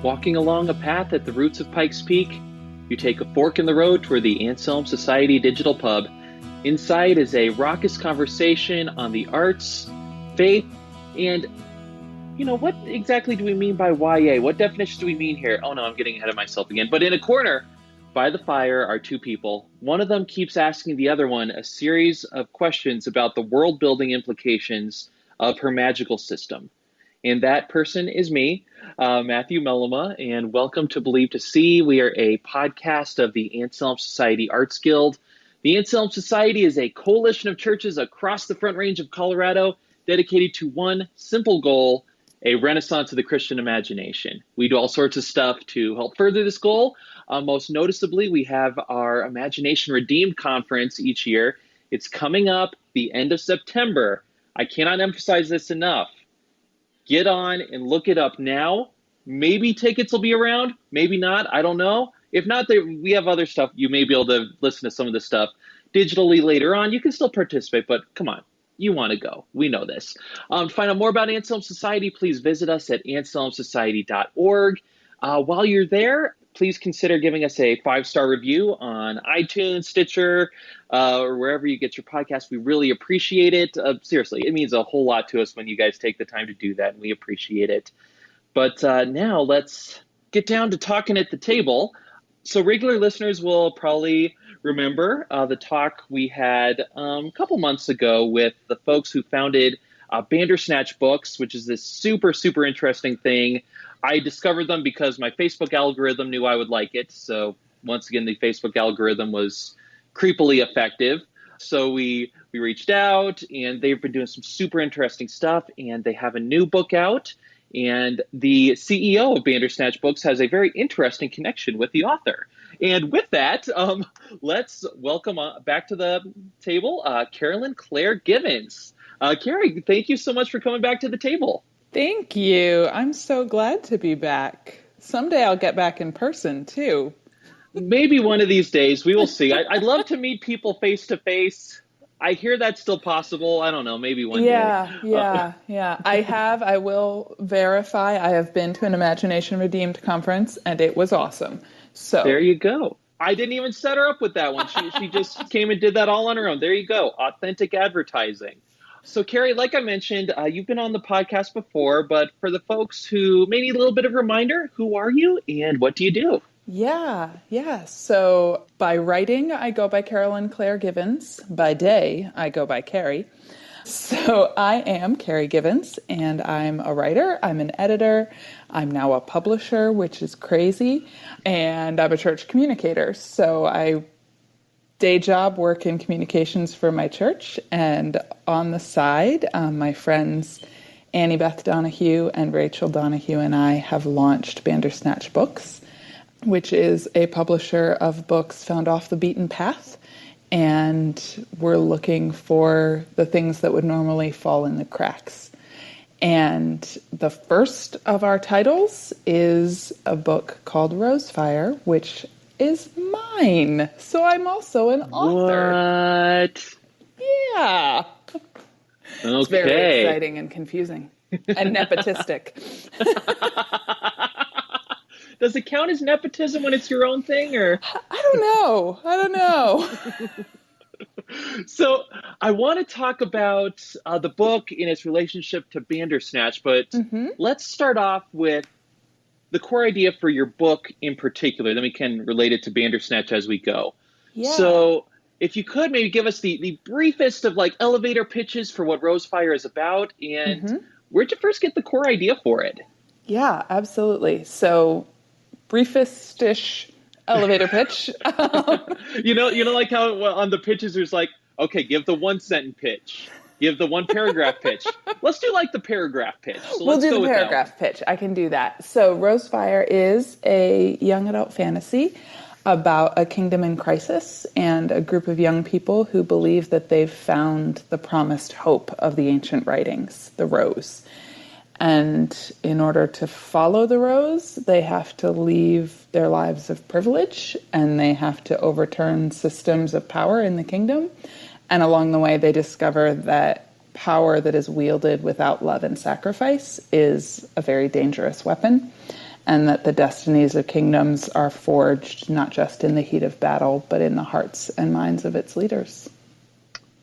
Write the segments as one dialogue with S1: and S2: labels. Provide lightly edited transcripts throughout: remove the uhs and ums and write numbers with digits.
S1: Walking along a path at the roots of Pikes Peak, you take a fork in the road toward the Anselm Society Digital Pub. Inside is a raucous conversation on the arts, faith, and, what exactly do we mean by YA? What definitions do we mean here? Oh no, I'm getting ahead of myself again. But in a corner by the fire are two people. One of them keeps asking the other one a series of questions about the world-building implications of her magical system. And that person is me, Matthew Mellema, and welcome to Believe to See. We are a podcast of the Anselm Society Arts Guild. The Anselm Society is a coalition of churches across the Front Range of Colorado dedicated to one simple goal: a renaissance of the Christian imagination. We do all sorts of stuff to help further this goal. Most noticeably, we have our Imagination Redeemed conference each year. It's coming up the end of September. I cannot emphasize this enough. Get on and look it up now. Maybe tickets will be around, maybe not, I don't know. If not, we have other stuff. You may be able to listen to some of this stuff digitally later on. You can still participate, but come on, you want to go. We know this. To find out more about Anselm Society, please visit us at anselmsociety.org. While you're there, please consider giving us a 5-star review on iTunes, Stitcher, or wherever you get your podcast. We really appreciate it. Seriously, it means a whole lot to us when you guys take the time to do that, and we appreciate it. But now let's get down to talking at the table. So regular listeners will probably remember the talk we had a couple months ago with the folks who founded Bandersnatch Books, which is this super, super interesting thing. I discovered them because my Facebook algorithm knew I would like it. So once again, the Facebook algorithm was creepily effective. So we reached out, and they've been doing some super interesting stuff, and they have a new book out. And the CEO of Bandersnatch Books has a very interesting connection with the author. And with that, let's welcome back to the table Carolyn Claire Givens. Carrie, thank you so much for coming back to the table.
S2: Thank you. I'm so glad to be back. Someday I'll get back in person, too.
S1: Maybe one of these days. We will see. I'd love to meet people face to face. I hear that's still possible. I don't know. Maybe one day.
S2: Yeah. I will verify. I have been to an Imagination Redeemed conference, and it was awesome. So
S1: there you go. I didn't even set her up with that one. She just came and did that all on her own. There you go. Authentic advertising. So, Carrie, like I mentioned, you've been on the podcast before, but for the folks who may need a little bit of a reminder, who are you and what do you do?
S2: Yeah. So by writing, I go by Carolyn Claire Givens. By day, I go by Carrie. So I am Carrie Givens, and I'm a writer. I'm an editor. I'm now a publisher, which is crazy. And I'm a church communicator. So I day job work in communications for my church, and on the side, my friends Annie Beth Donahue and Rachel Donahue and I have launched Bandersnatch Books, which is a publisher of books found off the beaten path, and we're looking for the things that would normally fall in the cracks. And the first of our titles is a book called Rosefire, which is mine. So I'm also an author.
S1: What?
S2: Yeah.
S1: Okay.
S2: It's very exciting and confusing and nepotistic.
S1: Does it count as nepotism when it's your own thing, or?
S2: I don't know.
S1: So I want to talk about the book in its relationship to Bandersnatch, but let's start off with the core idea for your book in particular. Then we can relate it to Bandersnatch as we go.
S2: Yeah.
S1: So if you could maybe give us the briefest of elevator pitches for what Rosefire is about, and where'd you first get the core idea for it?
S2: Yeah, absolutely. So briefest-ish elevator pitch.
S1: You know, like how on the pitches there's okay, give the 1-sentence pitch. Give the 1-paragraph pitch. Let's do the paragraph pitch. So
S2: we'll do the paragraph pitch. I can do that. So Rosefire is a young adult fantasy about a kingdom in crisis and a group of young people who believe that they've found the promised hope of the ancient writings, the rose. And in order to follow the rose, they have to leave their lives of privilege, and they have to overturn systems of power in the kingdom. And along the way, they discover that power that is wielded without love and sacrifice is a very dangerous weapon, and that the destinies of kingdoms are forged not just in the heat of battle, but in the hearts and minds of its leaders.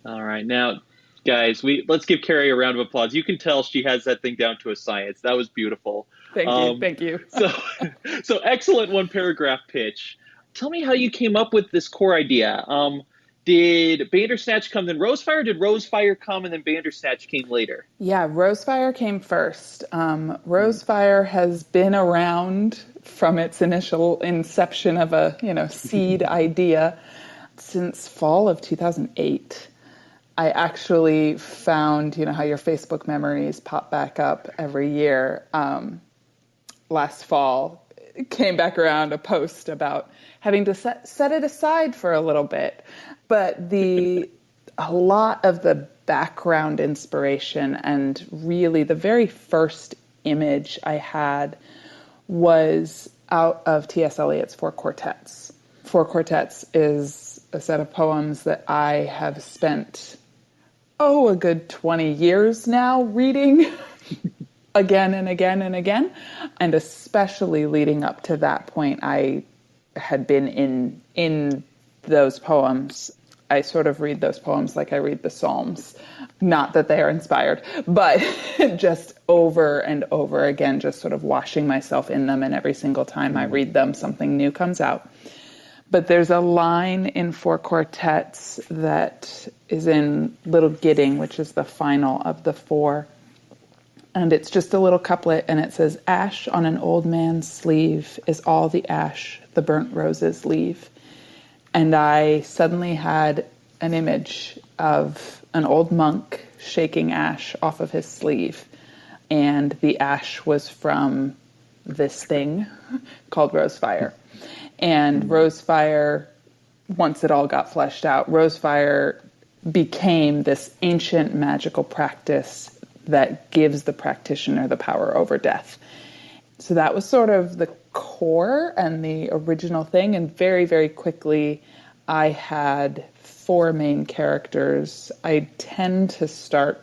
S1: All right. Now, guys, let's give Carrie a round of applause. You can tell she has that thing down to a science. That was beautiful.
S2: Thank you. Thank you.
S1: So excellent one paragraph pitch. Tell me how you came up with this core idea. Did Bandersnatch come then Rosefire? Or did Rosefire come and then Bandersnatch came later?
S2: Yeah, Rosefire came first. Rosefire has been around from its initial inception of a seed idea since fall of 2008. I actually found, how your Facebook memories pop back up every year. Last fall, it came back around a post about having to set it aside for a little bit. But a lot of the background inspiration and really the very first image I had was out of T.S. Eliot's Four Quartets. Four Quartets is a set of poems that I have spent, a good 20 years now reading again and again and again. And especially leading up to that point, I had been in those poems. I sort of read those poems like I read the Psalms. Not that they are inspired, but just over and over again, just sort of washing myself in them. And every single time I read them, something new comes out. But there's a line in Four Quartets that is in Little Gidding, which is the final of the four. And it's just a little couplet, and it says, "Ash on an old man's sleeve is all the ash the burnt roses leave." And I suddenly had an image of an old monk shaking ash off of his sleeve. And the ash was from this thing called Rosefire. And Rosefire, once it all got fleshed out, Rosefire became this ancient magical practice that gives the practitioner the power over death. So that was sort of the core and the original thing. And very, very quickly, I had four main characters. I tend to start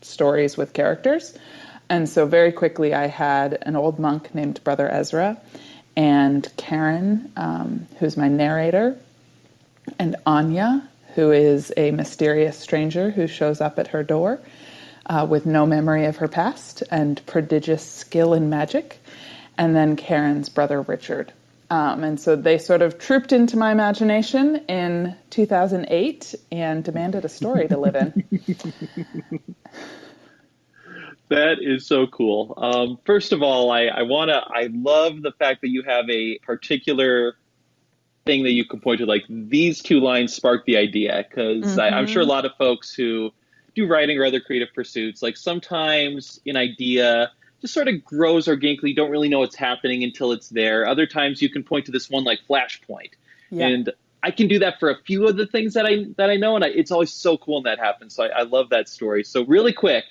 S2: stories with characters. And so very quickly, I had an old monk named Brother Ezra, and Karen, who's my narrator, and Anya, who is a mysterious stranger who shows up at her door with no memory of her past and prodigious skill in magic, and then Karen's brother Richard. And so they sort of trooped into my imagination in 2008 and demanded a story to live in.
S1: That is so cool. First of all, I love the fact that you have a particular thing that you can point to, like these two lines sparked the idea, because I'm sure a lot of folks who do writing or other creative pursuits, like sometimes an idea just sort of grows organically, don't really know what's happening until it's there. Other times you can point to this one like flashpoint. Yeah. And I can do that for a few of the things that I know, and it's always so cool when that happens. So I love that story. So really quick.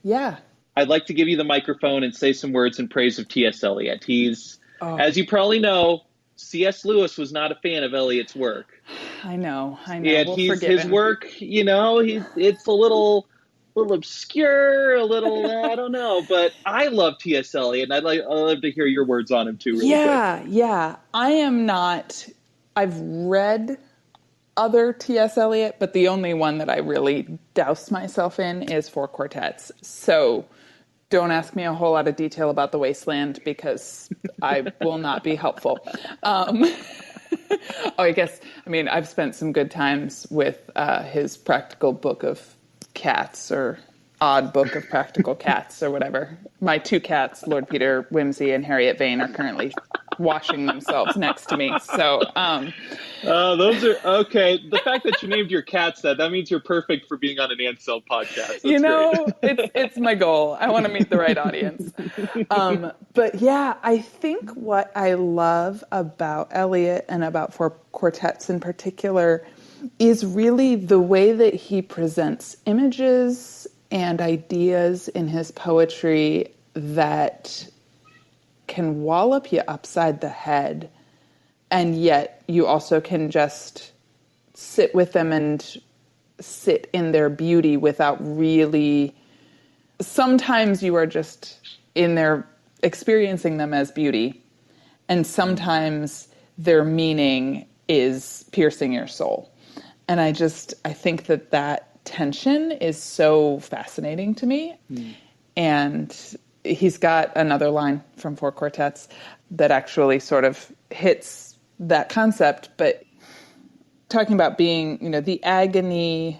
S2: Yeah.
S1: I'd like to give you the microphone and say some words in praise of T.S. Eliot. He's, as you probably know, C.S. Lewis was not a fan of Eliot's work.
S2: I know.
S1: And his work, it's a little obscure, a little, I don't know, but I love T.S. Eliot, and I'd love to hear your words on him too, really quick.
S2: Yeah. I am not, I've read other T.S. Eliot, but the only one that I really douse myself in is Four Quartets. So don't ask me a whole lot of detail about The Wasteland, because I will not be helpful. I've spent some good times with his Practical Book of Cats, or Odd Book of Practical Cats, or whatever. My two cats, Lord Peter Whimsy and Harriet Vane, are currently washing themselves next to me. So,
S1: those are okay. The fact that you named your cats that means you're perfect for being on an Ansel podcast. That's
S2: it's my goal. I want to meet the right audience. But yeah, I think what I love about Eliot and about Four Quartets in particular is really the way that he presents images and ideas in his poetry that can wallop you upside the head, and yet you also can just sit with them and sit in their beauty without really... Sometimes you are just in there experiencing them as beauty, and sometimes their meaning is piercing your soul. And I think that tension is so fascinating to me. And he's got another line from Four Quartets that actually sort of hits that concept, but talking about being, the agony,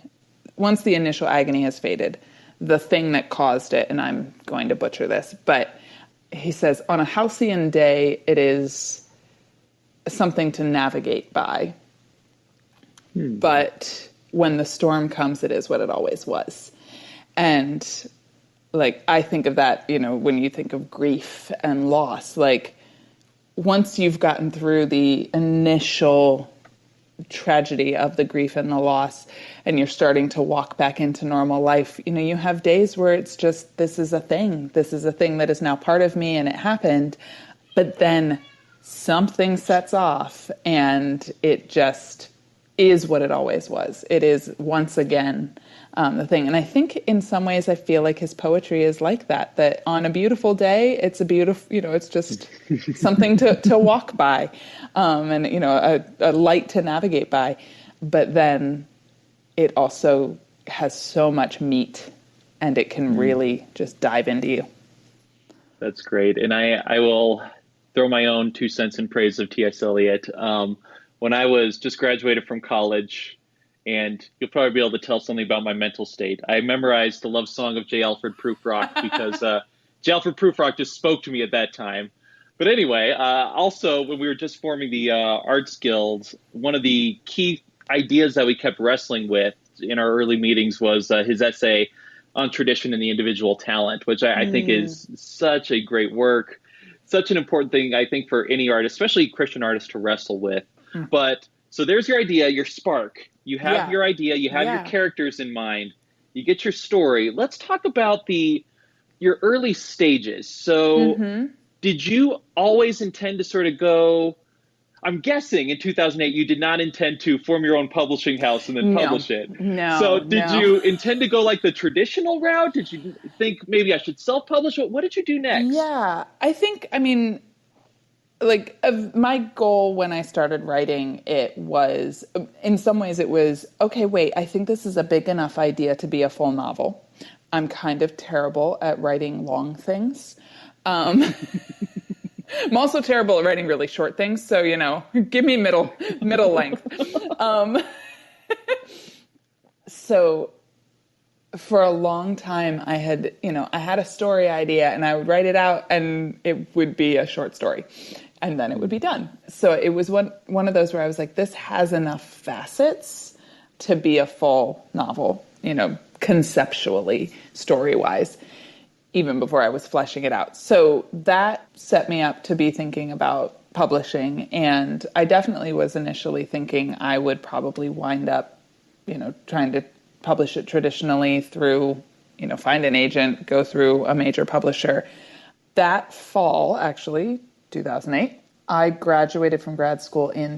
S2: once the initial agony has faded, the thing that caused it, and I'm going to butcher this, but he says, on a halcyon day, it is something to navigate by. But when the storm comes, it is what it always was. And I think of that, when you think of grief and loss, once you've gotten through the initial tragedy of the grief and the loss, and you're starting to walk back into normal life, you have days where it's just, this is a thing that is now part of me, and it happened. But then something sets off, and it just is what it always was. It is once again the thing. And I think in some ways I feel like his poetry is like that on a beautiful day, it's a beautiful, it's just something to walk by, and, a light to navigate by. But then it also has so much meat, and it can really just dive into you.
S1: That's great. And I will throw my own 2 cents in praise of T.S. Eliot. When I was just graduated from college, and you'll probably be able to tell something about my mental state, I memorized the love song of J. Alfred Prufrock because J. Alfred Prufrock just spoke to me at that time. But anyway, also when we were just forming the Arts Guild, one of the key ideas that we kept wrestling with in our early meetings was his essay on tradition and the individual talent, which I think is such a great work, such an important thing, I think, for any artist, especially Christian artists, to wrestle with. But so there's your idea, your spark. You have your idea, you have your characters in mind, you get your story. Let's talk about your early stages. So did you always intend to sort of go, I'm guessing in 2008, you did not intend to form your own publishing house and then publish it.
S2: No.
S1: So did you intend to go like the traditional route? Did you think maybe I should self-publish? What did you do next?
S2: Yeah, I think, my goal when I started writing it was, in some ways it was, okay, wait, I think this is a big enough idea to be a full novel. I'm kind of terrible at writing long things. I'm also terrible at writing really short things, so, give me middle length. So for a long time I had a story idea, and I would write it out, and it would be a short story, and then it would be done. So it was one of those where I was like, this has enough facets to be a full novel, conceptually, story-wise, even before I was fleshing it out. So that set me up to be thinking about publishing, and I definitely was initially thinking I would probably wind up, trying to publish it traditionally through, find an agent, go through a major publisher. That fall, actually, 2008, I graduated from grad school in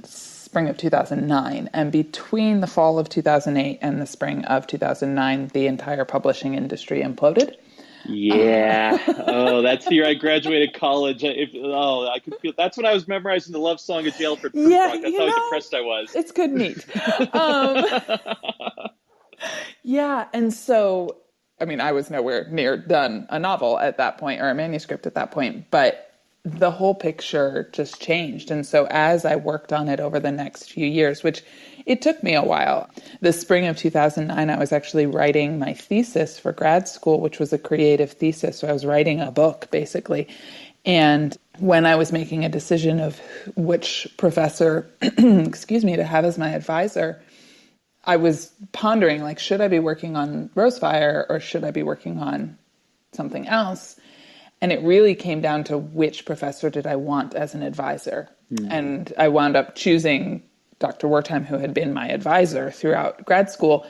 S2: spring of 2009. And between the fall of 2008 and the spring of 2009, the entire publishing industry imploded.
S1: Yeah. That's the year I graduated college. I could feel. That's when I was memorizing the love song of J. Alfred Prufrock. That's how depressed I was.
S2: It's good meat. Yeah, and so, I was nowhere near done a novel at that point, or a manuscript at that point, but the whole picture just changed. And so as I worked on it over the next few years, which it took me a while, the spring of 2009, I was actually writing my thesis for grad school, which was a creative thesis. So I was writing a book, basically. And when I was making a decision of which professor, to have as my advisor, I was pondering, should I be working on Rosefire or should I be working on something else? And it really came down to which professor did I want as an advisor. And I wound up choosing Dr. Wertheim, who had been my advisor throughout grad school.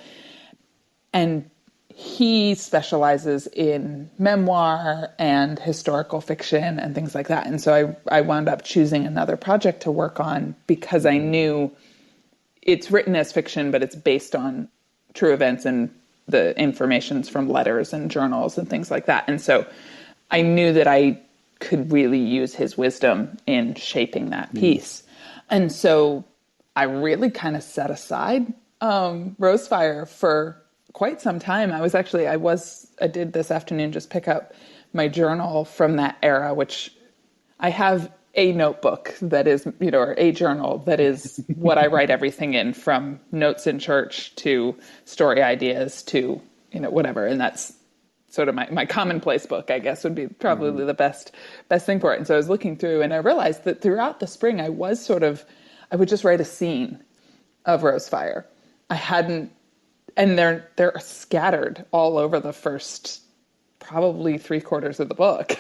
S2: And he specializes in memoir and historical fiction and things like that. And so I wound up choosing another project to work on because I knew it's written as fiction, but it's based on true events and the information's from letters and journals and things like that. And so I knew that I could really use his wisdom in shaping that piece. And so I really kind of set aside Rosefire for quite some time. I did this afternoon just pick up my journal from that era, which I have a notebook that is, or a journal that is what I write everything in, from notes in church to story ideas to, whatever. And that's sort of my commonplace book, I guess, would be probably the best thing for it. And so I was looking through, and I realized that throughout the spring, I would just write a scene of Rosefire. And they're scattered all over the first probably 3/4 of the book.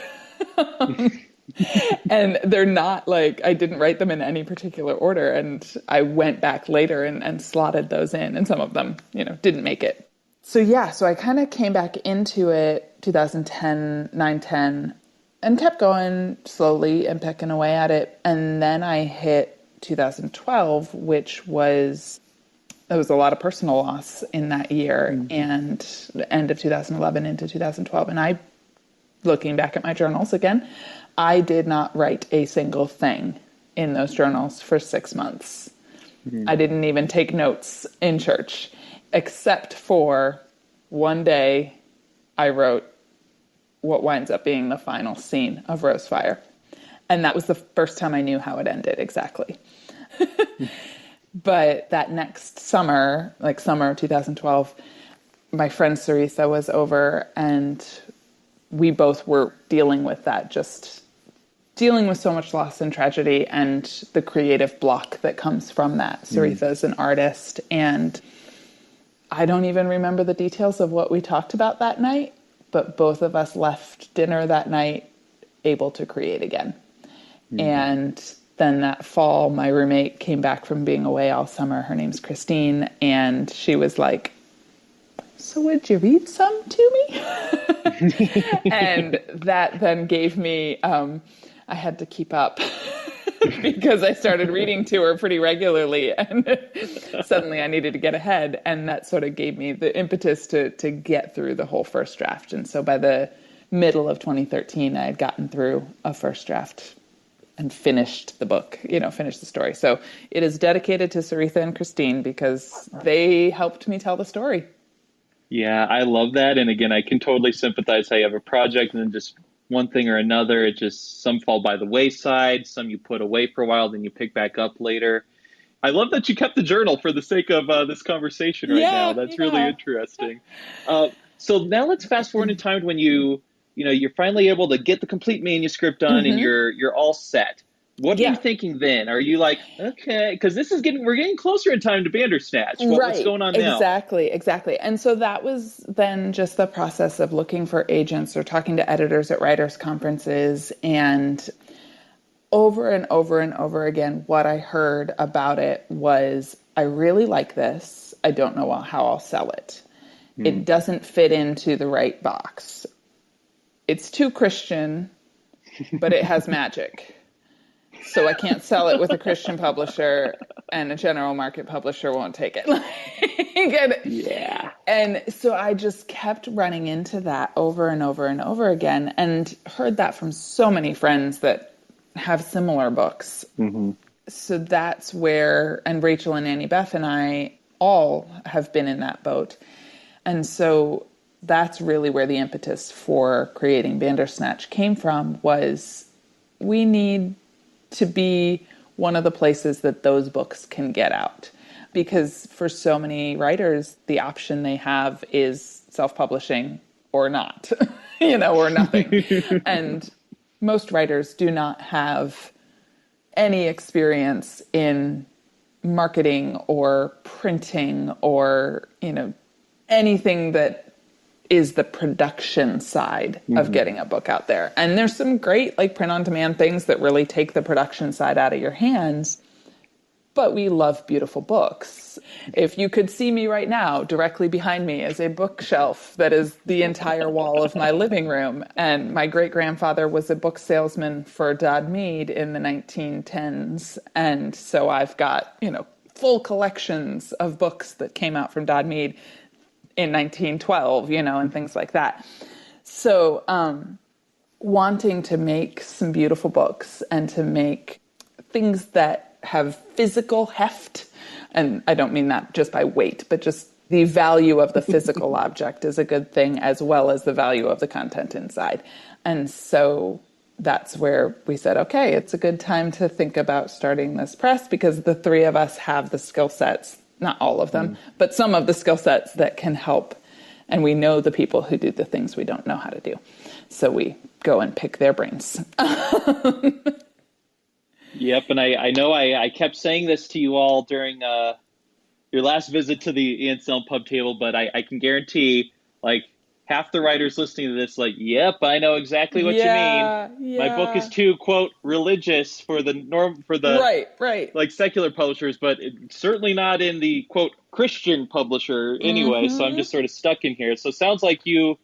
S2: And they're not I didn't write them in any particular order. And I went back later and slotted those in, and some of them, didn't make it. So I kind of came back into it 2010, 9-10, and kept going slowly and picking away at it. And then I hit 2012, which was, there was a lot of personal loss in that year, and the end of 2011 into 2012. And looking back at my journals again, I did not write a single thing in those journals for 6 months. I didn't even take notes in church, except for one day I wrote what winds up being the final scene of Rosefire. And that was the first time I knew how it ended exactly. But that next summer, summer of 2012, my friend Saritha was over, and we both were dealing with that, just dealing with so much loss and tragedy and the creative block that comes from that. Saritha is an artist, and I don't even remember the details of what we talked about that night, but both of us left dinner that night able to create again. And then that fall, my roommate came back from being away all summer. Her name's Christine, and she was like, "So would you read some to me?" And that then gave me, I had to keep up because I started reading to her pretty regularly, and suddenly I needed to get ahead. And that sort of gave me the impetus to get through the whole first draft. And so by the middle of 2013, I had gotten through a first draft and finished the book, finished the story. So it is dedicated to Saritha and Christine because they helped me tell the story.
S1: Yeah, I love that. And again, I can totally sympathize how you have a project and then just one thing or another, it just, some fall by the wayside, some you put away for a while, then you pick back up later. I love that you kept the journal for the sake of this conversation right now. That's really interesting. So now let's fast forward in time when you're finally able to get the complete manuscript done and you're all set. What are you thinking then? Are you like, okay, because we're getting closer in time to Bandersnatch. What's going on now?
S2: Exactly. And so that was then just the process of looking for agents or talking to editors at writers' conferences. And over and over and over again, what I heard about it was, I really like this. I don't know how I'll sell it. It doesn't fit into the right box. It's too Christian, but it has magic. So I can't sell it with a Christian publisher, and a general market publisher won't take it. And so I just kept running into that over and over and over again, and heard that from so many friends that have similar books. So that's where, and Rachel and Annie Beth and I all have been in that boat. And so that's really where the impetus for creating Bandersnatch came from, was we need to be one of the places that those books can get out. Because for so many writers, the option they have is self-publishing or not, or nothing. And most writers do not have any experience in marketing or printing or, anything that is the production side of getting a book out there. And there's some great print-on-demand things that really take the production side out of your hands. But we love beautiful books. If you could see me right now, directly behind me is a bookshelf that is the entire wall of my living room. And my great-grandfather was a book salesman for Dodd Mead in the 1910s. And so I've got, full collections of books that came out from Dodd Mead in 1912, and things like that. So, wanting to make some beautiful books and to make things that have physical heft, and I don't mean that just by weight, but just the value of the physical object is a good thing, as well as the value of the content inside. And so that's where we said, okay, it's a good time to think about starting this press, because the three of us have the skill sets, not all of them, but some of the skill sets that can help. And we know the people who do the things we don't know how to do. So we go and pick their brains.
S1: Yep, and I know I kept saying this to you all during your last visit to the Anselm pub table, but I can guarantee, like, half the writers listening to this, like, yep, I know exactly what you mean. My book is too, quote, religious for the
S2: right,
S1: like secular publishers, but certainly not in the, quote, Christian publisher anyway. So I'm just sort of stuck in here. So it sounds like you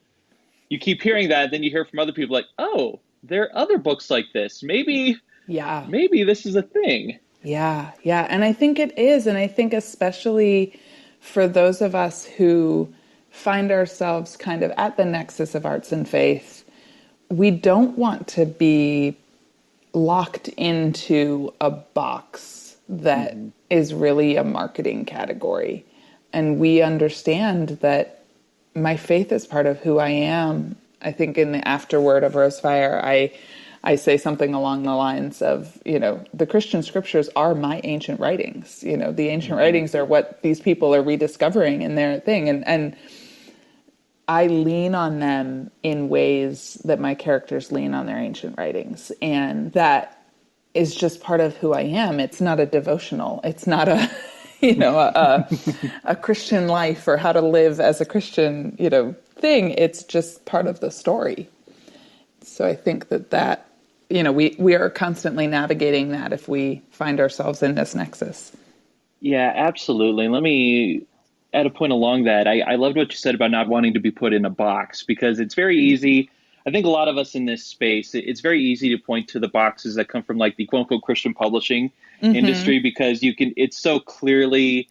S1: keep hearing that, then you hear from other people like, oh, there are other books like this. Maybe this is a thing.
S2: Yeah. And I think it is. And I think especially for those of us who find ourselves kind of at the nexus of arts and faith, we don't want to be locked into a box that is really a marketing category. And we understand that my faith is part of who I am. I think in the afterword of Rosefire, I say something along the lines of, the Christian scriptures are my ancient writings. The ancient writings are what these people are rediscovering in their thing. And I lean on them in ways that my characters lean on their ancient writings. And that is just part of who I am. It's not a devotional. It's not a, a Christian life or how to live as a Christian, thing. It's just part of the story. So I think that we are constantly navigating that if we find ourselves in this nexus.
S1: Yeah, absolutely. Let me add a point along that. I loved what you said about not wanting to be put in a box, because it's very easy. I think a lot of us in this space, it's very easy to point to the boxes that come from like the quote unquote Christian publishing industry, because it's so clearly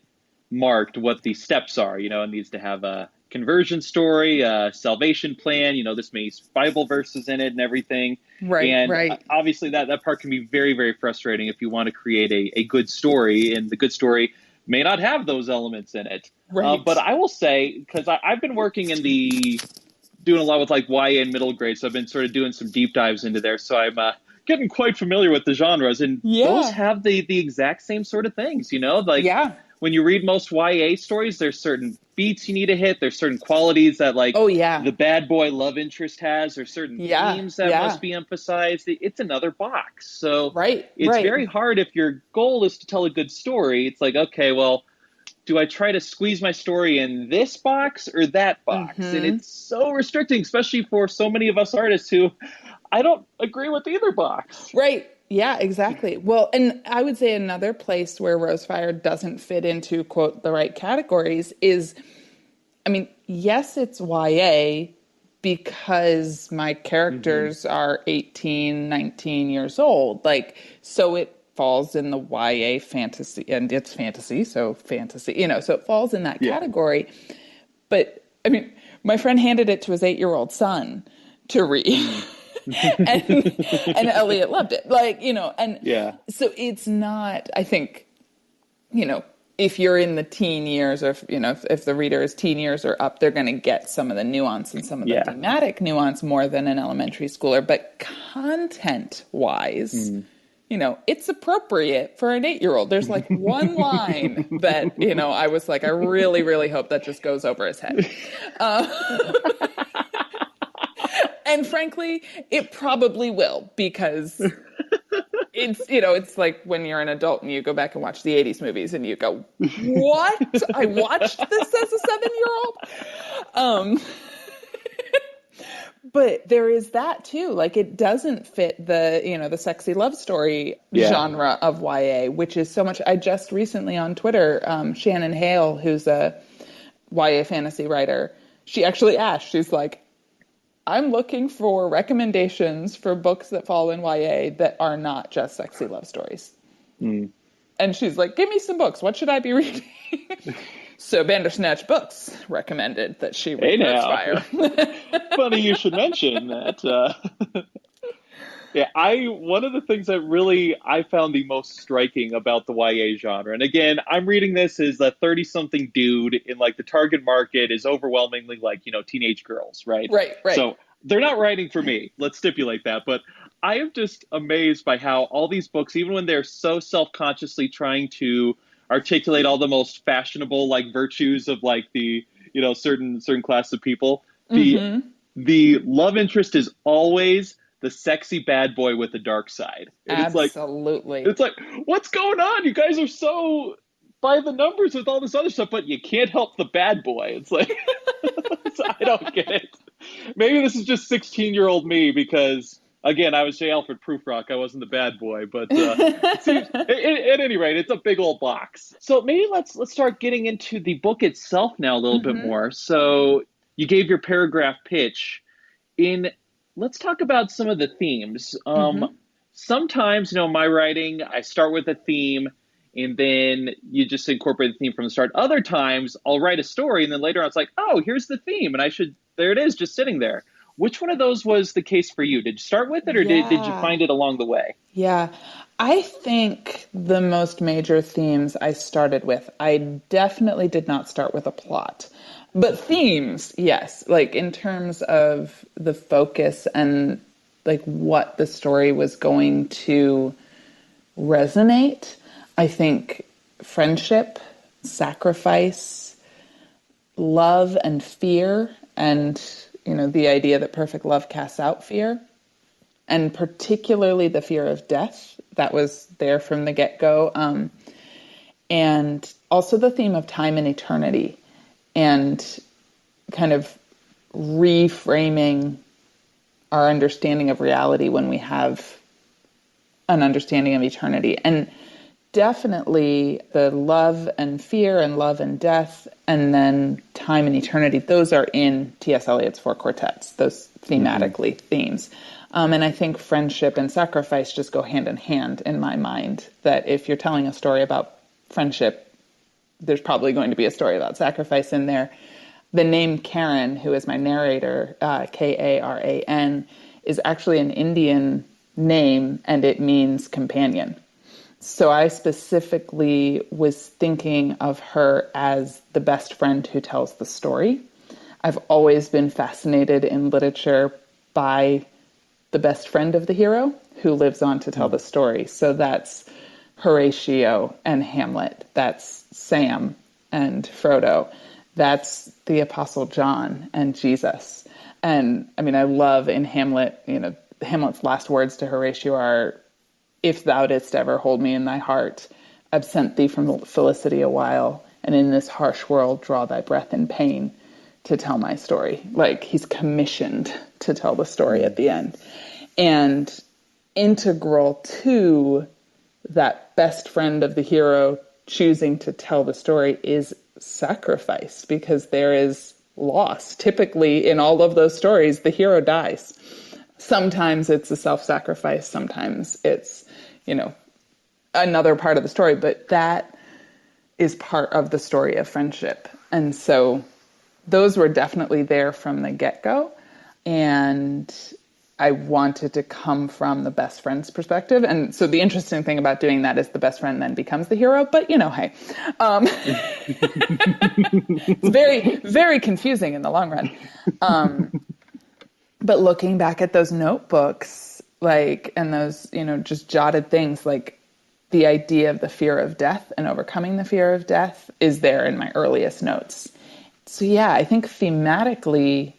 S1: marked what the steps are. It needs to have a conversion story, a salvation plan, this many Bible verses in it and everything.
S2: Right.
S1: Obviously that part can be very, very frustrating if you want to create a good story, and the good story may not have those elements in it.
S2: Right.
S1: But I will say, because I've been working doing a lot with like YA and middle grade, so I've been sort of doing some deep dives into there. So I'm getting quite familiar with the genres, and those have the exact same sort of things, when you read most YA stories, there's certain beats you need to hit. There's certain qualities that the bad boy love interest has. There's certain themes that must be emphasized. It's another box. So it's very hard if your goal is to tell a good story. It's like, okay, well, do I try to squeeze my story in this box or that box? And it's so restricting, especially for so many of us artists who I don't agree with either box.
S2: Right. Yeah, exactly. Well, and I would say another place where Rosefire doesn't fit into, quote, the right categories is, yes, it's YA because my characters are 18, 19 years old. So it falls in the YA fantasy, and it's fantasy, so it falls in that category. But, my friend handed it to his 8-year-old son to read. and Elliot loved it. So it's not, I think, if you're in the teen years, or if the reader is teen years or up, they're going to get some of the nuance and some of the thematic nuance more than an elementary schooler. But content-wise, it's appropriate for an 8-year-old. There's like one line that, I was like, I really, really hope that just goes over his head. And frankly, it probably will, because it's like when you're an adult and you go back and watch the 80s movies and you go, what? I watched this as a 7-year-old? But there is that too. It doesn't fit the sexy love story genre of YA, which is so much. I just recently on Twitter, Shannon Hale, who's a YA fantasy writer, she actually asked, she's like, I'm looking for recommendations for books that fall in YA that are not just sexy love stories. And she's like, give me some books. What should I be reading? So Bandersnatch Books recommended that she
S1: Hey
S2: read
S1: now,
S2: Rosefire.
S1: funny you should mention that. Yeah, I one of the things that really I found the most striking about the YA genre, and again, I'm reading this as a 30-something dude in like the target market is overwhelmingly like, teenage girls, right?
S2: Right, right.
S1: So they're not writing for me. Let's stipulate that. But I am just amazed by how all these books, even when they're so self-consciously trying to articulate all the most fashionable like virtues of like the, certain class of people, the
S2: Mm-hmm.
S1: the love interest is always the sexy bad boy with the dark side. And
S2: Absolutely.
S1: it's like, what's going on? You guys are so by the numbers with all this other stuff, but you can't help the bad boy. It's like I don't get it. Maybe this is just 16-year-old me because again, I was J. Alfred Prufrock. I wasn't the bad boy, but it seems at any rate, it's a big old box. So maybe let's start getting into the book itself now a little bit
S2: Mm-hmm.
S1: more. So you gave your paragraph pitch in let's talk about some of the themes.
S2: Mm-hmm.
S1: Sometimes, my writing, I start with a theme and then you just incorporate the theme from the start. Other times I'll write a story and then later on it's like, oh, here's the theme. And there it is, just sitting there. Which one of those was the case for you? Did you start with it or did you
S2: Yeah.
S1: find it along the way?
S2: Yeah. I think the most major themes I started with, I definitely did not start with a plot. But themes, yes, like in terms of the focus and like what the story was going to resonate, I think friendship, sacrifice, love and fear, and the idea that perfect love casts out fear, and particularly the fear of death that was there from the get-go, and also the theme of time and eternity, and kind of reframing our understanding of reality when we have an understanding of eternity. And definitely the love and fear and love and death and then time and eternity, those are in T.S. Eliot's Four Quartets, those thematically themes. And I think friendship and sacrifice just go hand in hand in my mind, that if you're telling a story about friendship, there's probably going to be a story about sacrifice in there. The name Karen, who is my narrator, Karan, is actually an Indian name, and it means companion. So I specifically was thinking of her as the best friend who tells the story. I've always been fascinated in literature by the best friend of the hero who lives on to tell the story. So that's Horatio and Hamlet. That's Sam and Frodo. That's the Apostle John and Jesus. And I mean, I love in Hamlet, Hamlet's last words to Horatio are, if thou didst ever hold me in thy heart, absent thee from felicity a while, and in this harsh world draw thy breath in pain to tell my story. Like, he's commissioned to tell the story at the end. And integral to that best friend of the hero choosing to tell the story is sacrifice, because there is loss. Typically, in all of those stories, the hero dies. Sometimes it's a self-sacrifice, sometimes it's, another part of the story, but that is part of the story of friendship. And so those were definitely there from the get-go. And I wanted to come from the best friend's perspective. And so the interesting thing about doing that is the best friend then becomes the hero. But, hey, it's very, very confusing in the long run. But looking back at those notebooks, and those, just jotted things, the idea of the fear of death and overcoming the fear of death is there in my earliest notes. So yeah, I think thematically,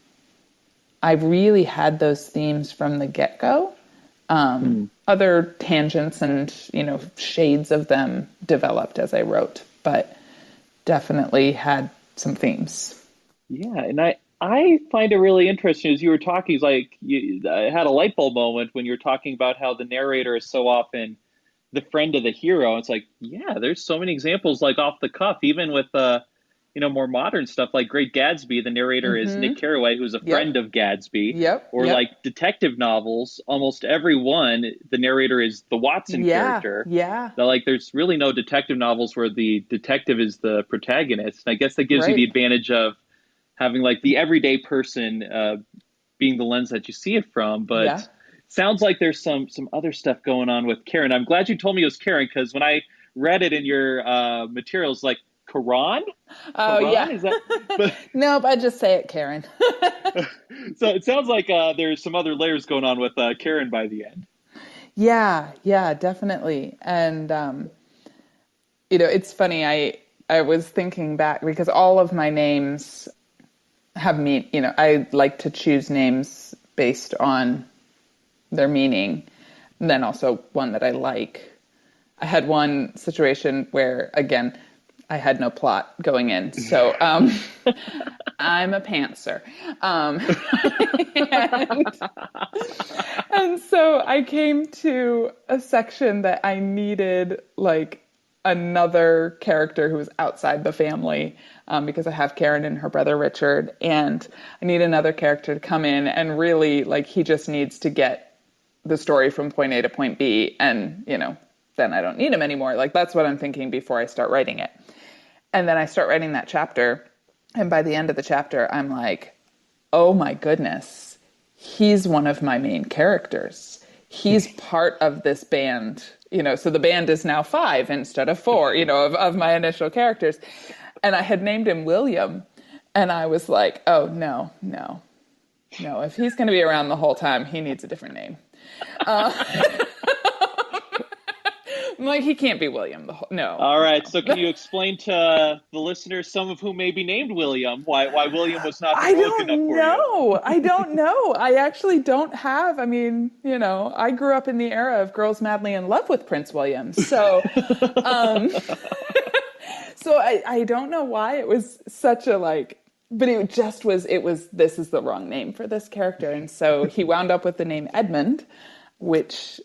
S2: I really had those themes from the get-go. Other tangents and, shades of them developed as I wrote, but definitely had some themes.
S1: Yeah, and I find it really interesting as you were talking. It's like I had a light bulb moment when you were talking about how the narrator is so often the friend of the hero. It's like, yeah, there's so many examples like off the cuff, even with more modern stuff like Great Gatsby, the narrator is Nick
S2: Mm-hmm.
S1: Carraway, who's a friend
S2: Yep.
S1: of Gatsby.
S2: Yep.
S1: Or
S2: Yep.
S1: like detective novels, almost every one, the narrator is the Watson
S2: Yeah.
S1: character.
S2: Yeah.
S1: Now, like, there's really no detective novels where the detective is the protagonist. And I guess that gives you the
S2: Right.
S1: advantage of having like the everyday person being the lens that you see it from. But
S2: Yeah.
S1: sounds like there's some other stuff going on with Karen. I'm glad you told me it was Karen because when I read it in your materials, like Karan,
S2: Oh,
S1: Karan
S2: yeah.
S1: is that? But
S2: Nope, I just say it, Karen.
S1: so it sounds like there's some other layers going on with Karen by the end.
S2: Yeah, yeah, definitely. And it's funny. I was thinking back because all of my names have I like to choose names based on their meaning, and then also one that I like. I had one situation where, again, I had no plot going in. So I'm a pantser. Um, and, and so I came to a section that I needed like another character who was outside the family because I have Karen and her brother Richard, and I need another character to come in and really like he just needs to get the story from point A to point B, and then I don't need him anymore. Like that's what I'm thinking before I start writing it. And then I start writing that chapter, and by the end of the chapter, I'm like, oh my goodness, he's one of my main characters. He's part of this band, so the band is now 5 instead of 4, of my initial characters. And I had named him William. And I was like, oh, no, no, no. If he's going to be around the whole time, he needs a different name. I'm like, he can't be William. No,
S1: All right. So, can
S2: no.
S1: you explain to the listeners, some of whom may be named William, why William was not
S2: I
S1: heroic enough
S2: don't
S1: for you?
S2: know. I don't know. I actually don't have. I mean, I grew up in the era of girls madly in love with Prince William. So I don't know why it was such a like, but it just was, this is the wrong name for this character. And so he wound up with the name Edmund, which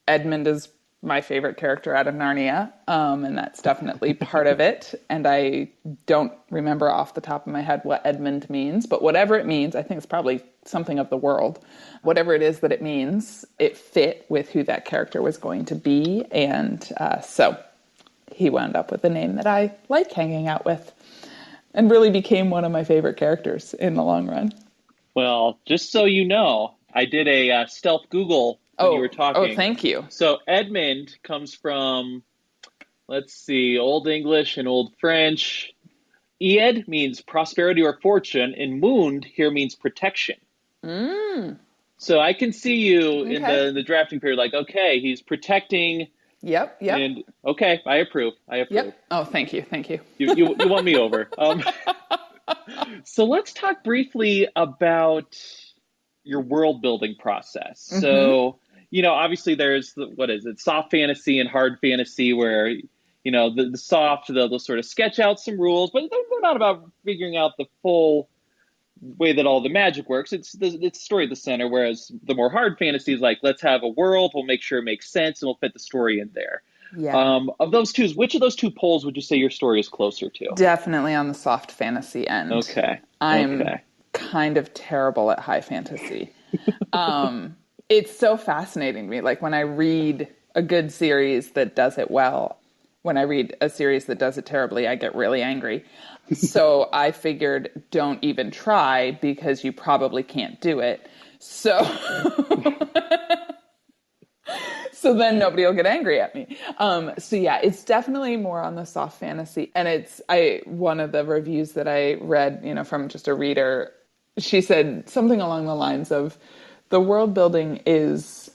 S2: Edmund is my favorite character out of Narnia, and that's definitely part of it. And I don't remember off the top of my head what Edmund means, but whatever it means, I think it's probably something of the world. Whatever it is that it means, it fit with who that character was going to be, and so he wound up with a name that I like hanging out with, and really became one of my favorite characters in the long run.
S1: Well, just so you know, I did a stealth Google when you were
S2: Oh,
S1: talking.
S2: thank you.
S1: So, Edmund comes from, let's see, Old English and Old French. Ead means prosperity or fortune, and Mund here means protection. So I can see you in
S2: Okay.
S1: the drafting period, like, okay, he's protecting,
S2: Yep. Yep.
S1: and okay, I approve. I approve.
S2: Yep. Oh, thank you. Thank you.
S1: You won me over. So let's talk briefly about your world building process.
S2: Mm-hmm.
S1: So, obviously there's what is it, soft fantasy and hard fantasy, where the soft they'll sort of sketch out some rules, but they're not about figuring out the full way that all the magic works. It's story at the center, whereas the more hard fantasy is like, let's have a world, we'll make sure it makes sense, and we'll fit the story in there.
S2: Yeah.
S1: Of those two, which of those two poles would you say your story is closer to?
S2: Definitely on the soft fantasy end.
S1: Okay.
S2: I'm
S1: Okay.
S2: kind of terrible at high fantasy. It's so fascinating to me. Like when I read a good series that does it well, when I read a series that does it terribly, I get really angry. So I figured don't even try because you probably can't do it. So so then nobody will get angry at me. So yeah, it's definitely more on the soft fantasy. And one of the reviews that I read, from just a reader, she said something along the lines of the world building is,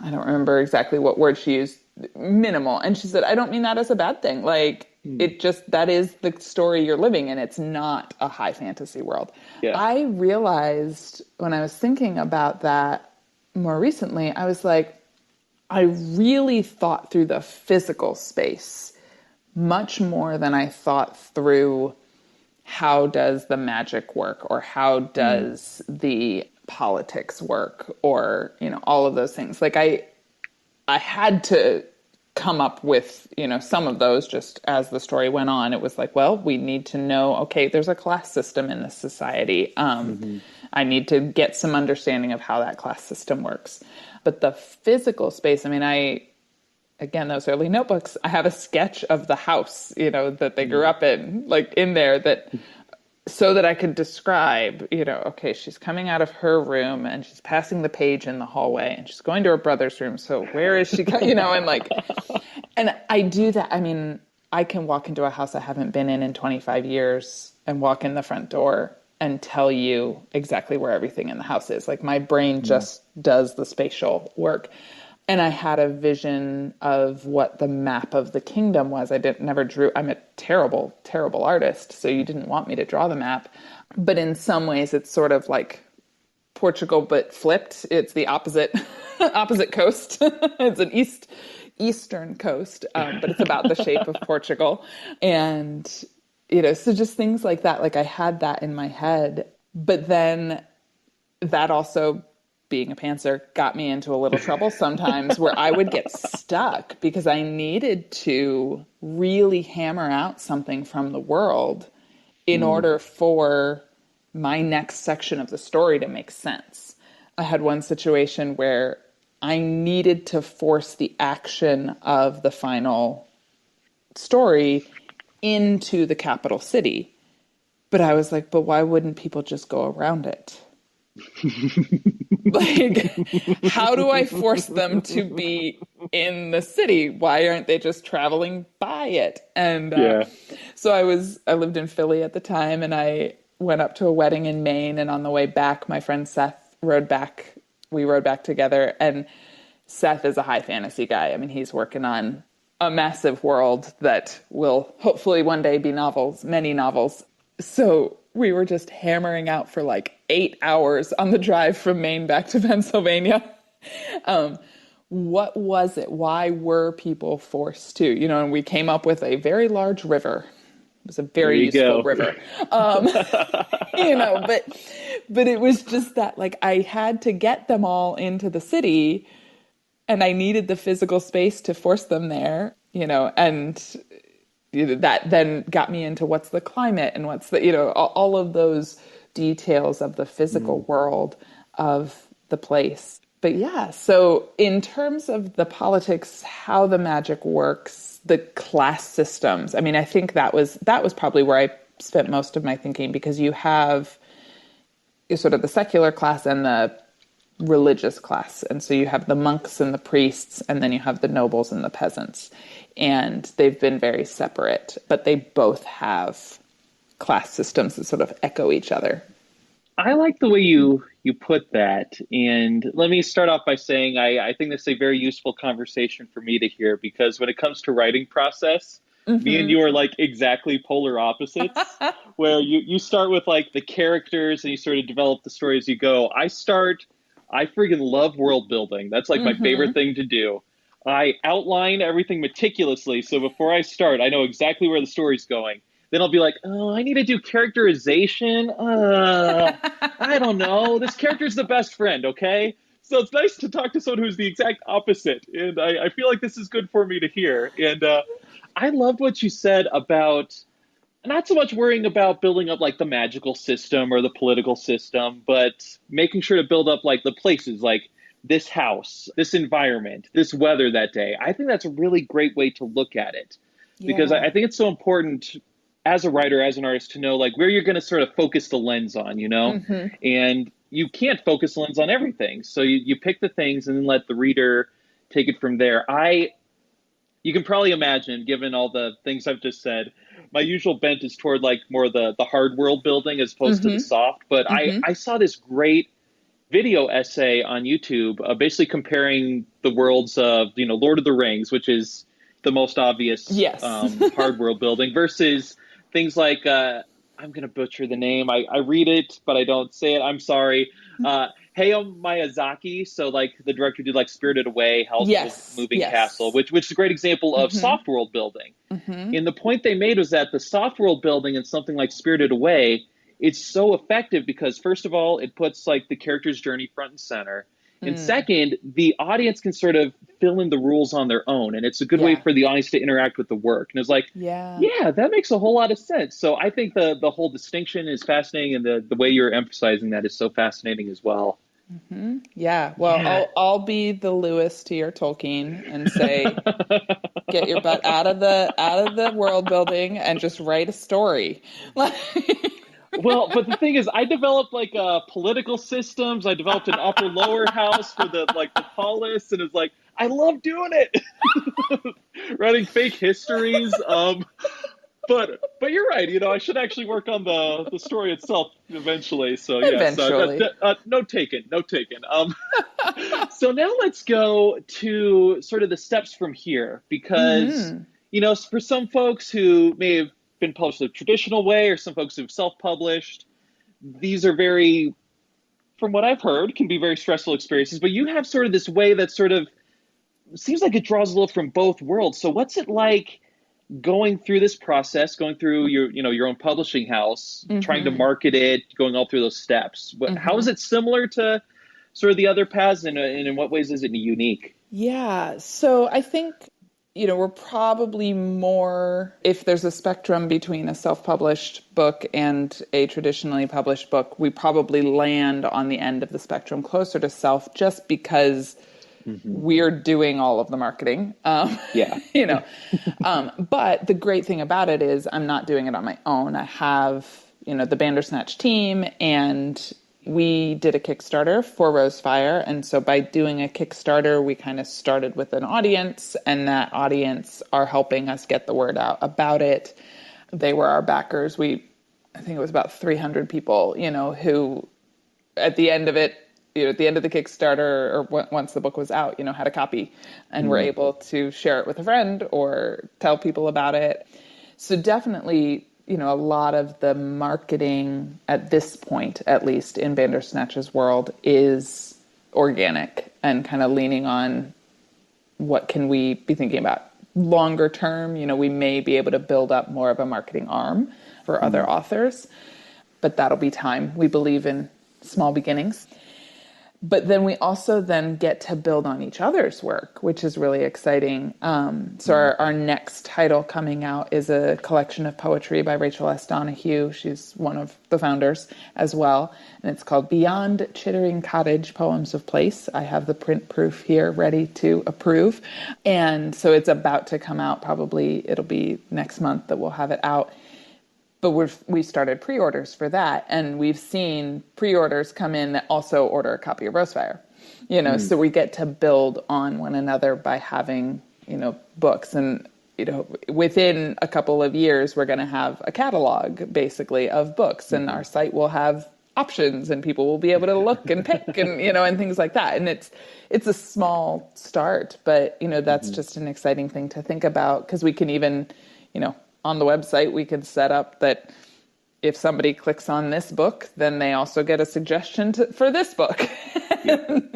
S2: I don't remember exactly what word she used, minimal. And she said, I don't mean that as a bad thing. Like that is the story you're living in. It's not a high fantasy world.
S1: Yeah.
S2: I realized when I was thinking about that more recently, I was like, I really thought through the physical space much more than I thought through how does the magic work, or how does the politics work, or all of those things. Like I had to come up with, some of those just as the story went on. It was like, well, we need to know, okay, there's a class system in this society. I need to get some understanding of how that class system works. But the physical space, again, those early notebooks, I have a sketch of the house, that they grew up in, like in there, that so that I could describe, okay, she's coming out of her room and she's passing the page in the hallway and she's going to her brother's room. So where is she, and I do that. I can walk into a house I haven't been in 25 years and walk in the front door and tell you exactly where everything in the house is. Like my brain just does the spatial work. And I had a vision of what the map of the kingdom was. Never drew. I'm a terrible, terrible artist. So you didn't want me to draw the map. But in some ways, it's sort of like Portugal, but flipped. It's the opposite coast. It's an eastern coast, but it's about the shape of Portugal. And, so just things like that. Like I had that in my head. But then that also, being a pantser, got me into a little trouble sometimes where I would get stuck because I needed to really hammer out something from the world in order for my next section of the story to make sense. I had one situation where I needed to force the action of the final story into the capital city. But I was like, but why wouldn't people just go around it? Like, how do I force them to be in the city? Why aren't they just traveling by it? And so I lived in Philly at the time, and I went up to a wedding in Maine, and on the way back, my friend Seth rode back. We rode back together, and Seth is a high fantasy guy. He's working on a massive world that will hopefully one day be novels, many novels. So we were just hammering out for like 8 hours on the drive from Maine back to Pennsylvania. What was it? Why were people forced to? And we came up with a very large river. It was a very useful river. But it was just that, like, I had to get them all into the city and I needed the physical space to force them there, and that then got me into what's the climate and what's the, all of those details of the physical world of the place. But yeah, so in terms of the politics, how the magic works, the class systems, I think that was probably where I spent most of my thinking, because you have sort of the secular class and the religious class. And so you have the monks and the priests, and then you have the nobles and the peasants. And they've been very separate, but they both have class systems that sort of echo each other.
S1: I like the way you put that. And let me start off by saying I think this is a very useful conversation for me to hear, because when it comes to writing process, me and you are like exactly polar opposites, where you start with like the characters and you sort of develop the story as you go. I friggin' love world building. That's like my favorite thing to do. I outline everything meticulously, so before I start, I know exactly where the story's going. Then I'll be like, oh, I need to do characterization. I don't know. This character's the best friend, okay? So it's nice to talk to someone who's the exact opposite, and I feel like this is good for me to hear. And I loved what you said about not so much worrying about building up like the magical system or the political system, but making sure to build up like the places, like this house, this environment, this weather that day. I think that's a really great way to look at it, because I think it's so important as a writer, as an artist, to know like where you're going to sort of focus the lens on, and you can't focus the lens on everything. So you pick the things and then let the reader take it from there. You can probably imagine, given all the things I've just said, my usual bent is toward like more the hard world building as opposed to the soft. But I saw this great video essay on YouTube, basically comparing the worlds of, Lord of the Rings, which is the most obvious hard world building, versus things like, I'm going to butcher the name. I read it, but I don't say it. I'm sorry. Hayao Miyazaki. So like the director did like Spirited Away, Howl's Moving Castle, which is a great example of soft world building. And the point they made was that the soft world building in something like Spirited Away, it's so effective because, first of all, it puts like the character's journey front and center. And second, the audience can sort of fill in the rules on their own. And it's a good way
S2: Yeah.
S1: for the audience to interact with the work. And it's like,
S2: Yeah.
S1: yeah, that makes a whole lot of sense. So I think the whole distinction is fascinating. And the way you're emphasizing that is so fascinating as well.
S2: Yeah. Well,
S1: Yeah.
S2: I'll be the Lewis to your Tolkien and say, get your butt out of the world building and just write a story.
S1: Well, but the thing is, I developed like political systems. I developed an upper lower house for the polis, and it's like I love doing it, writing fake histories. But you're right. I should actually work on the story itself eventually. So yes,
S2: Eventually.
S1: note taken, note taken. So now let's go to sort of the steps from here, because for some folks who may have been published the traditional way, or some folks who've self-published, these are very, from what I've heard, can be very stressful experiences. But you have sort of this way that sort of seems like it draws a little from both worlds. So what's it like going through this process, going through your own publishing house, trying to market it, going all through those steps? How is it similar to sort of the other paths, and in what ways is it unique?
S2: Yeah. So I think, we're probably more, if there's a spectrum between a self-published book and a traditionally published book, we probably land on the end of the spectrum closer to self, just because we're doing all of the marketing.
S1: Yeah.
S2: But the great thing about it is I'm not doing it on my own. I have, the Bandersnatch team, and we did a Kickstarter for Rosefire. And so by doing a Kickstarter, we kind of started with an audience, and that audience are helping us get the word out about it. They were our backers. I think it was about 300 people, who at the end of it, at the end of the Kickstarter, or once the book was out, had a copy and were able to share it with a friend or tell people about it. So definitely, a lot of the marketing at this point, at least in Bandersnatch's world, is organic and kind of leaning on what can we be thinking about longer term. We may be able to build up more of a marketing arm for other authors, but that'll be time. We believe in small beginnings. But then we also then get to build on each other's work, which is really exciting. So our next title coming out is a collection of poetry by Rachel S. Donahue. She's one of the founders as well. And it's called Beyond Chittering Cottage, Poems of Place. I have the print proof here ready to approve. And so it's about to come out. Probably it'll be next month that we'll have it out. But we started pre-orders for that, and we've seen pre-orders come in that also order a copy of Rosefire. So we get to build on one another by having, books. And, within a couple of years, we're going to have a catalog, basically, of books, and our site will have options, and people will be able to look and pick and, and things like that. And it's a small start, but, that's just an exciting thing to think about, because we can even, on the website, we could set up that if somebody clicks on this book, then they also get a suggestion for this book, and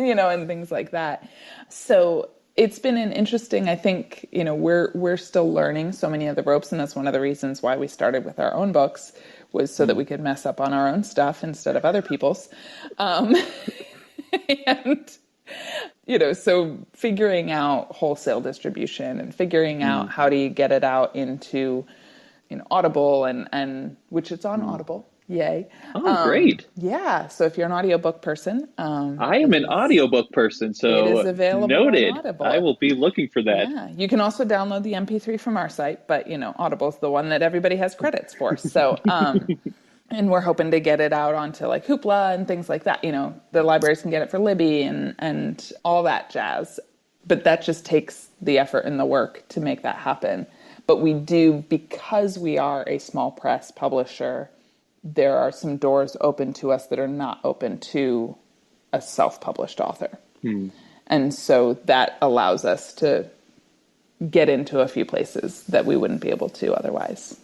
S2: things like that. So it's been an interesting, I think, we're still learning so many of the ropes, and that's one of the reasons why we started with our own books, was so that we could mess up on our own stuff instead of other people's. And so figuring out wholesale distribution and figuring out how do you get it out into, Audible and which it's on Audible. Yay.
S1: Oh, great.
S2: Yeah. So if you're an audiobook person,
S1: I am an audiobook person, so
S2: it is available
S1: noted.
S2: on Audible.
S1: I will be looking for that.
S2: Yeah. You can also download the MP3 from our site, but Audible's the one that everybody has credits for. So, and we're hoping to get it out onto like Hoopla and things like that. The libraries can get it for Libby and all that jazz. But that just takes the effort and the work to make that happen. But we do, because we are a small press publisher, there are some doors open to us that are not open to a self-published author. And so that allows us to get into a few places that we wouldn't be able to otherwise.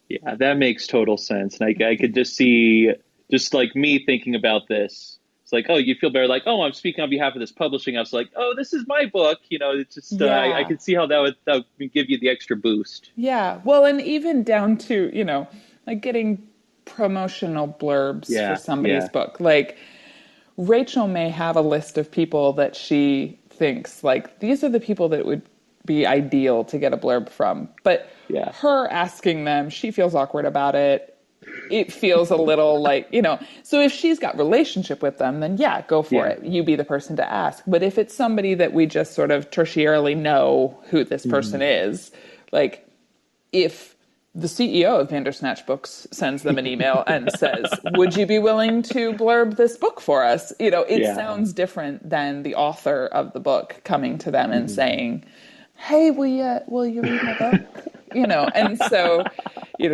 S1: Yeah, that makes total sense. And I could just see, just like me thinking about this, it's like, oh, you feel better, like, oh, I'm speaking on behalf of this publishing house, like, oh, this is my book. It's just, I could see how that would give you the extra boost.
S2: Yeah. Well, and even down to, like getting promotional blurbs for somebody's book. Like, Rachel may have a list of people that she thinks, like, these are the people that would be ideal to get a blurb from. But
S1: Yeah.
S2: her asking them, she feels awkward about it. It feels a little like, so if she's got relationship with them, then yeah, go for
S1: Yeah.
S2: it. You be the person to ask. But if it's somebody that we just sort of tertiarily know who this person is, like if the CEO of Bandersnatch Books sends them an email and says, would you be willing to blurb this book for us? It
S1: Yeah.
S2: sounds different than the author of the book coming to them and saying, hey, will you read my book? And so,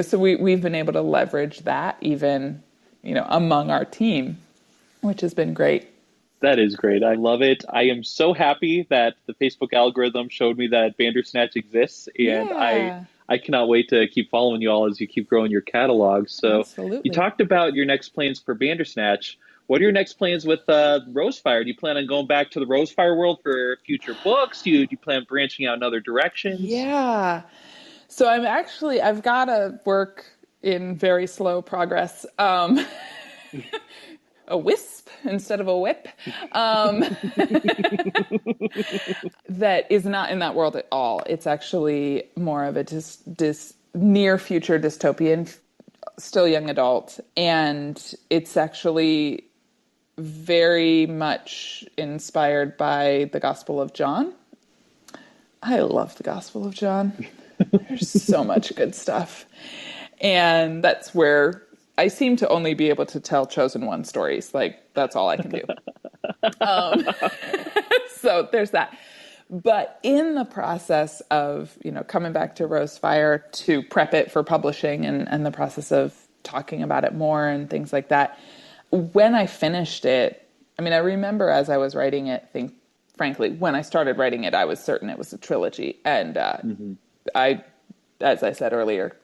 S2: so we've been able to leverage that even, among our team, which has been great.
S1: That is great. I love it. I am so happy that the Facebook algorithm showed me that Bandersnatch exists, and
S2: Yeah,
S1: I cannot wait to keep following you all as you keep growing your catalog. So you
S2: absolutely.
S1: talked about your next plans for Bandersnatch. What are your next plans with Rosefire? Do you plan on going back to the Rosefire world for future books? Do you plan on branching out in other directions?
S2: Yeah. So I've got to work in very slow progress. A wisp instead of a whip. That is not in that world at all. It's actually more of a near future dystopian, still young adult. And it's actually very much inspired by the Gospel of John. I love the Gospel of John. There's so much good stuff. And that's where I seem to only be able to tell chosen one stories. Like, that's all I can do. So there's that. But in the process of, coming back to Rosefire to prep it for publishing and the process of talking about it more and things like that, when I finished it, I remember as I was writing it, frankly, when I started writing it, I was certain it was a trilogy. And I, as I said earlier,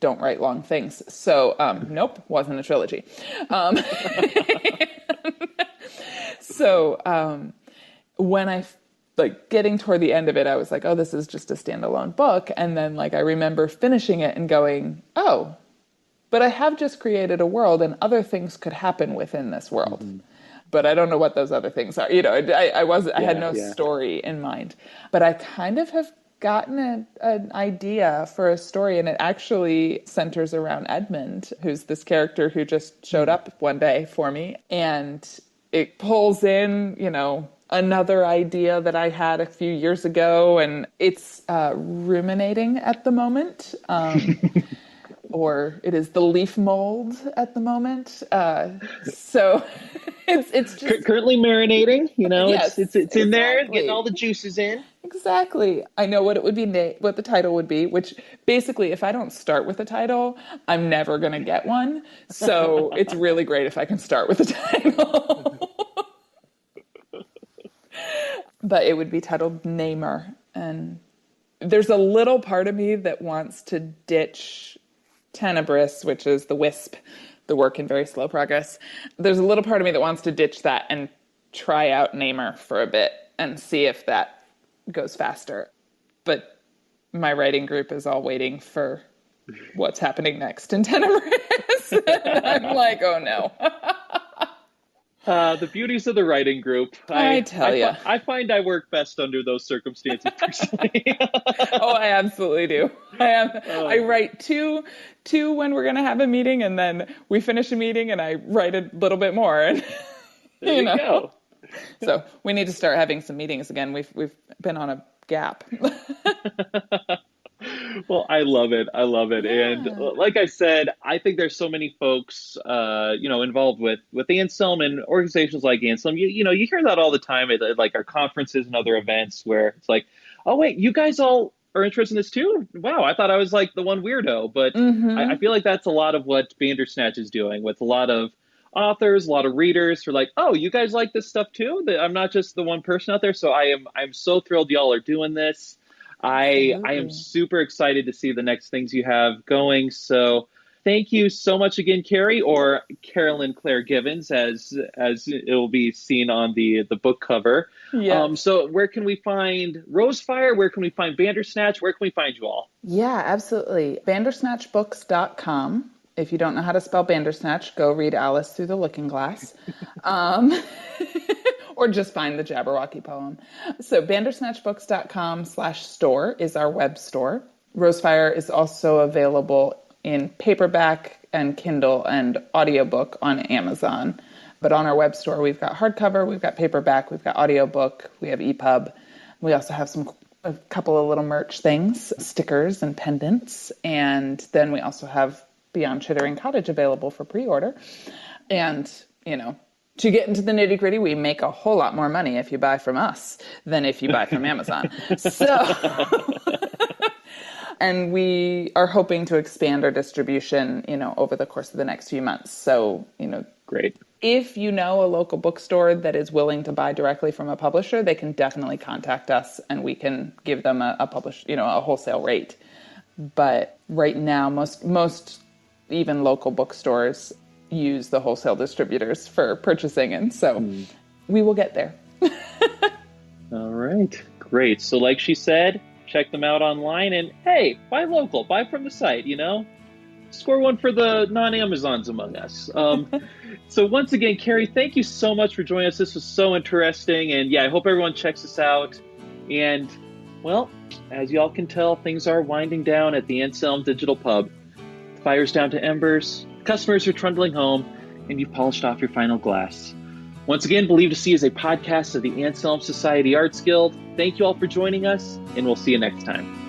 S2: don't write long things. So, nope, wasn't a trilogy. So, when I getting toward the end of it, I was like, oh, this is just a standalone book. And then I remember finishing it and going, oh, but I have just created a world and other things could happen within this world. But I don't know what those other things are. I had no story in mind, but I kind of have gotten an idea for a story, and it actually centers around Edmund, who's this character who just showed up one day for me, and it pulls in, another idea that I had a few years ago, and it's ruminating at the moment. Or it is the leaf mold at the moment. So it's just
S1: Currently marinating,
S2: yes,
S1: it's in there, getting
S2: exactly.
S1: all the juices in.
S2: Exactly. I know what it would be, what the title would be, which basically, if I don't start with a title, I'm never going to get one. So it's really great if I can start with a title. But it would be titled Namer. And there's a little part of me that wants to ditch Tenebris, which is the wisp, the work in very slow progress. There's a little part of me that wants to ditch that and try out Namer for a bit and see if that goes faster. But my writing group is all waiting for what's happening next in Tenebris. And I'm like, oh no.
S1: The beauties of the writing group.
S2: I tell you.
S1: I find I work best under those circumstances personally.
S2: Oh, I absolutely do. I write two when we're going to have a meeting, and then we finish a meeting and I write a little bit more. And,
S1: There you go.
S2: So we need to start having some meetings again. We've been on a gap.
S1: Well, I love it. I love it.
S2: Yeah.
S1: And like I said, I think there's so many folks, involved with Anselm and organizations like Anselm. You hear that all the time at like our conferences and other events where it's like, oh, wait, you guys all are interested in this too? Wow, I thought I was like the one weirdo. But I feel like that's a lot of what Bandersnatch is doing with a lot of authors, a lot of readers who are like, oh, you guys like this stuff too? I'm not just the one person out there. So I'm so thrilled y'all are doing this. I am
S2: Absolutely.
S1: super excited to see the next things you have going. So thank you so much again, Carrie, or Carolyn Claire Givens, as it will be seen on the book cover.
S2: Yes.
S1: So where can we find Rosefire? Where can we find Bandersnatch? Where can we find you all?
S2: Yeah, absolutely. Bandersnatchbooks.com. If you don't know how to spell Bandersnatch, go read Alice Through the Looking Glass. Um, or just find the Jabberwocky poem. So bandersnatchbooks.com/store is our web store. Rosefire is also available in paperback and Kindle and audiobook on Amazon. But on our web store, we've got hardcover, we've got paperback, we've got audiobook, we have EPUB. We also have a couple of little merch things, stickers and pendants. And then we also have Beyond Chittering Cottage available for pre-order. And, to get into the nitty-gritty, we make a whole lot more money if you buy from us than if you buy from Amazon. And we are hoping to expand our distribution, over the course of the next few months. So,
S1: Great.
S2: If you know a local bookstore that is willing to buy directly from a publisher, they can definitely contact us and we can give them a wholesale rate. But right now, most even local bookstores use the wholesale distributors for purchasing, and so we will get there.
S1: All right, great. So like she said, check them out online, and hey, buy local, buy from the site, Score one for the non-Amazons among us. So once again, Carrie, thank you so much for joining us. This was so interesting, and I hope everyone checks us out. And, well, as y'all can tell, things are winding down at the Anselm Digital Pub. The fire's down to embers, customers are trundling home, and you've polished off your final glass. Once again, Believe to See is a podcast of the Anselm Society Arts Guild. Thank you all for joining us, and we'll see you next time.